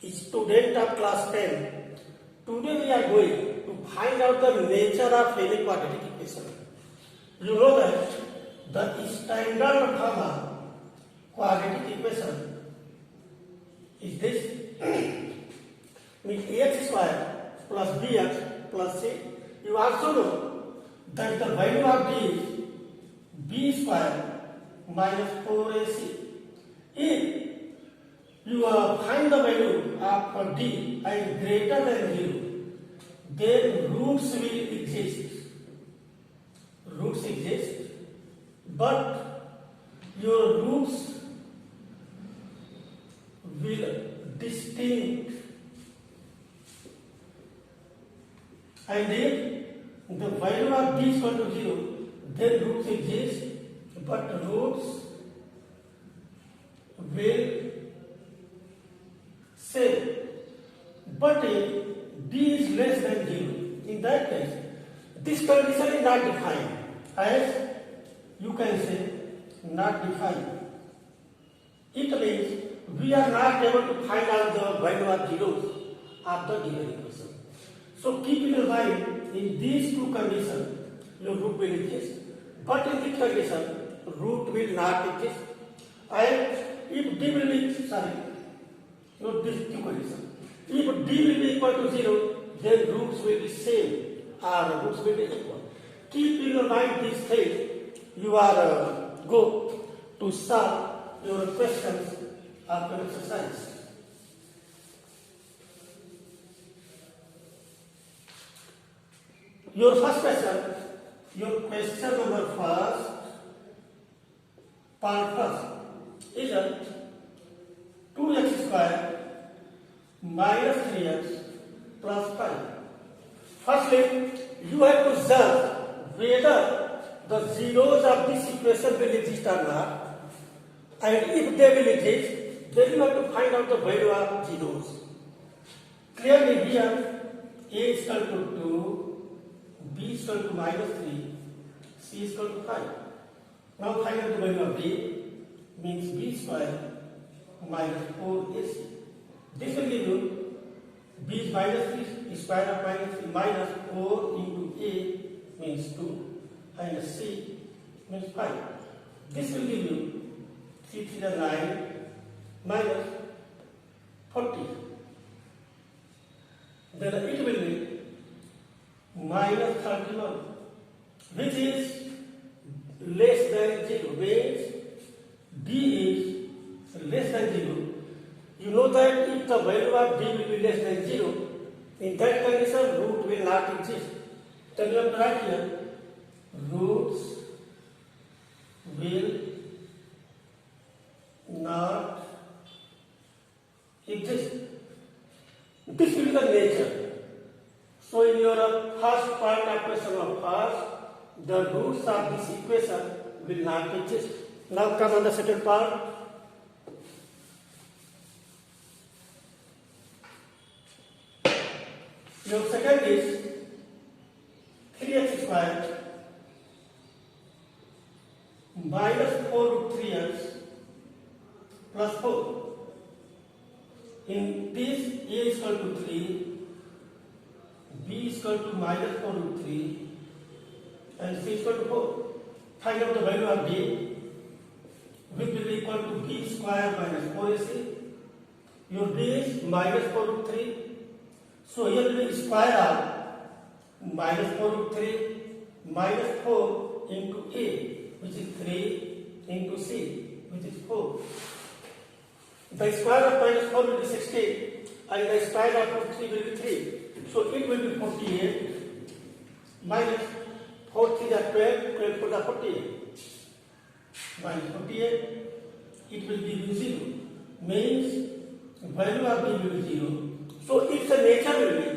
Student of class 10. Today we are going to find out the nature of any quadratic equation. You know that the standard form of quadratic equation is this. Means ax square plus bx plus c. You also know that the value of b is b square minus 4ac. If you find the value of d as greater than 0, then roots will exist. Roots exist, but your roots will distinct. And if the value of d is equal to 0, then roots exist, but roots will same. But if d is less than 0, in that case, this condition is not defined. As you can say, not defined. It means we are not able to find out the value of zeros of the given equation. So keep in mind, in these two conditions, your root will exist. But in this condition, root will not exist. And if d will be, not this two condition. If d will be equal to 0, then roots will be same or roots will be equal. Keep in mind these things. You are go to solve your questions of your exercise. Your first question, your question number first, part first, is 2x square minus 3x plus 5. Firstly, you have to judge whether the zeros of this equation will exist or not, and if they will exist, then you have to find out the value of zeros. Clearly here, a is equal to 2, b is equal to minus 3, c is equal to 5. Now find out the value of b, means b square minus 4ac. This will give you b is minus 3, square of minus 3 minus 4 into a means 2 and c means 5. This will give you 3 to the 9 minus 40. Then it will be minus 31, which is less than 0, means d is less than 0. You know that if the value of d will be less than 0, in that condition root will not exist. Then you have to write here, roots will not exist. This will be the nature. So in your first part of question of first, the roots of this equation will not exist. Now come on the second part. Your second is 3x square minus 4 root 3x plus 4. In this, a is equal to 3, b is equal to minus 4 root 3, and c is equal to 4. Find out the value of b, which will be equal to b square minus 4ac. Your b is minus 4 root 3. So here will be square of minus 4 root 3 minus 4 into a, which is 3 into c, which is 4. The square of minus 4 will be 16 and the square of root 3 will be 3. So it will be 48 minus 4 3 are 12, 12 4 are 48. Minus 48, it will be 0. Means value of b will be 0. So if the nature will be,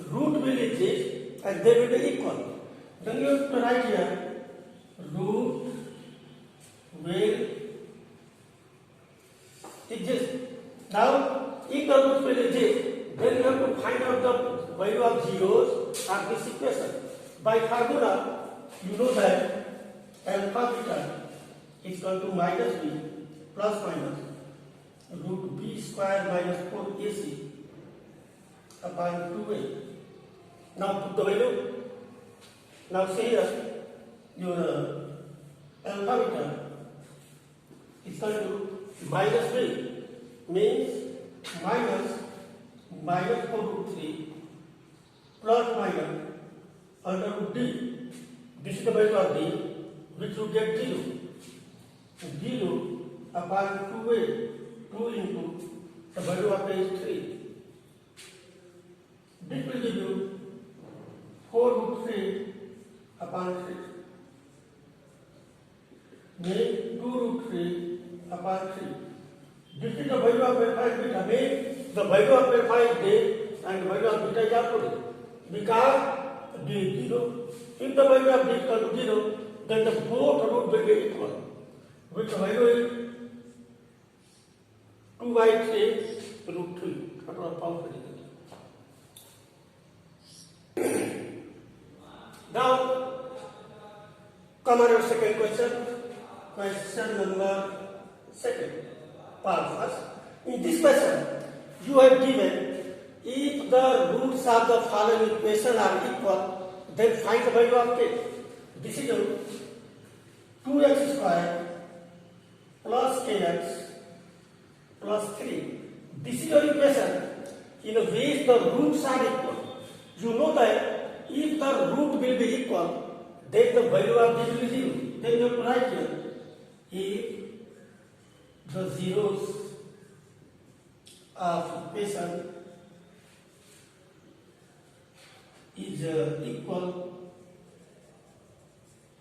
root will exist and they will be equal. Then you have to write here, root will exist. Now, if the root will exist, then you have to find out the value of zeros of this equation. By formula, you know that alpha beta is equal to minus b plus minus root b square minus 4ac upon 2a. Now put the value. Now see here, your alpha beta is equal to minus b, means minus 4 root 3 plus minus under root d. This is the value of d, which you get 0. 0 upon 2a, 2 into the value of a is 3. This will give you 4 root 3 upon 3. Means 2 root 3 upon 3. This is the value of alpha and beta. Means the value of alpha is there and the value of beta is also there. Because d is 0. If the value of d is equal to 0, then the both root will be equal. Which value is 2 by 3 root 3. Now, come on our second question. Question number 2. Part first. In this question, you have given if the roots of the following equation are equal, then find the value of k. This is 2x square plus kx plus 3. This is your equation in which the roots are equal. You know that if the root will be equal, then the value of this will be 0. Then you have to write here, if the zeros of equation is equal,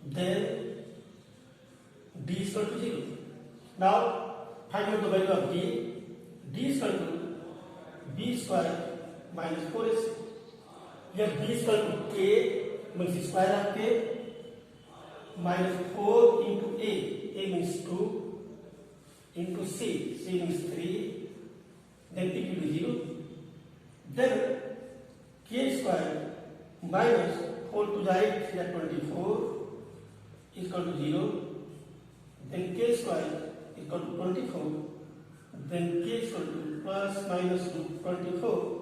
then d is equal to 0. Now, find out the value of d. D is equal to b square minus 4ac. Here b is equal to k, means square of k, minus 4 into a means 2, into c means 3, then it will be 0. Then k square minus 4 to the right, 24 is equal to 0. Then k square is equal to 24. Then k is equal to plus minus 24.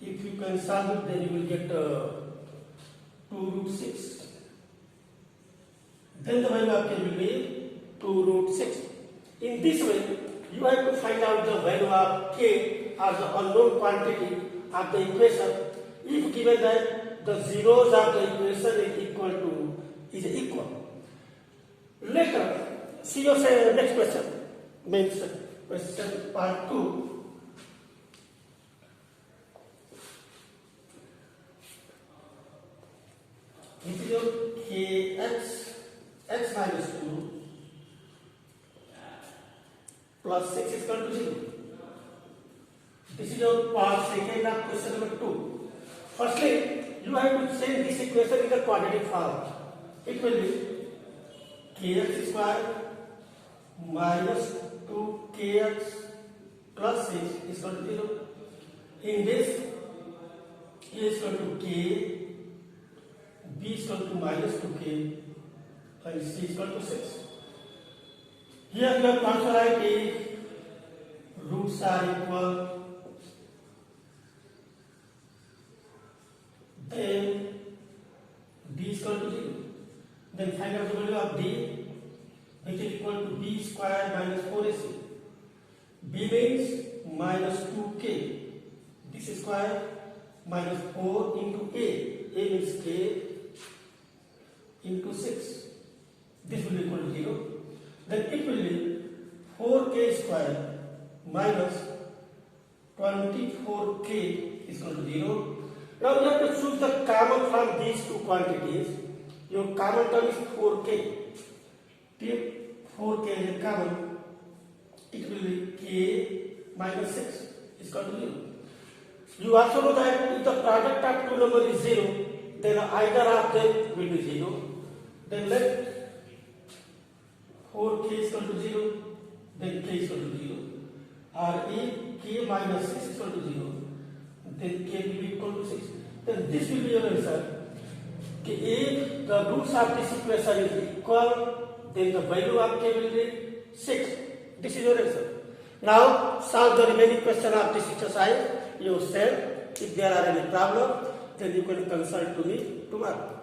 If you can solve it, then you will get 2 root 6. Then the value of k will be 2 root 6. In this way, you have to find out the value of k as the unknown quantity of the equation. If given that the zeros of the equation is equal. Later, see your next question. Means question part 2. This is your kx x minus 2 plus 6 is equal to 0. This is your part second of question number 2. Firstly, you have to change this equation in the quadratic form. It will be kx square minus 2kx plus 6 is equal to 0. In this, a is equal to k, b is equal to minus 2k, and c is equal to 6. Here you have to also write if roots are equal, then d is equal to 0. Then find out the value of d, which is equal to b square minus 4ac. b means minus 2k. This is square minus 4 into a. A means k into 6. This will be equal to 0. Then it will be 4k square minus 24k is equal to 0. Now you have to choose the common from these two quantities. Your common term is 4k. Take 4k as a common, it will be k minus 6 is equal to 0. You also know that if the product of two numbers is 0, then either of them will be 0. Then let 4k is equal to 0, then k is equal to 0. Or if k minus 6 is equal to 0, then k will be equal to 6. Then this will be your answer. If the roots of this equation is equal, then the value of k will be 6. This is your answer. Now solve the remaining question of this exercise yourself. If there are any problem, then you can consult to me tomorrow.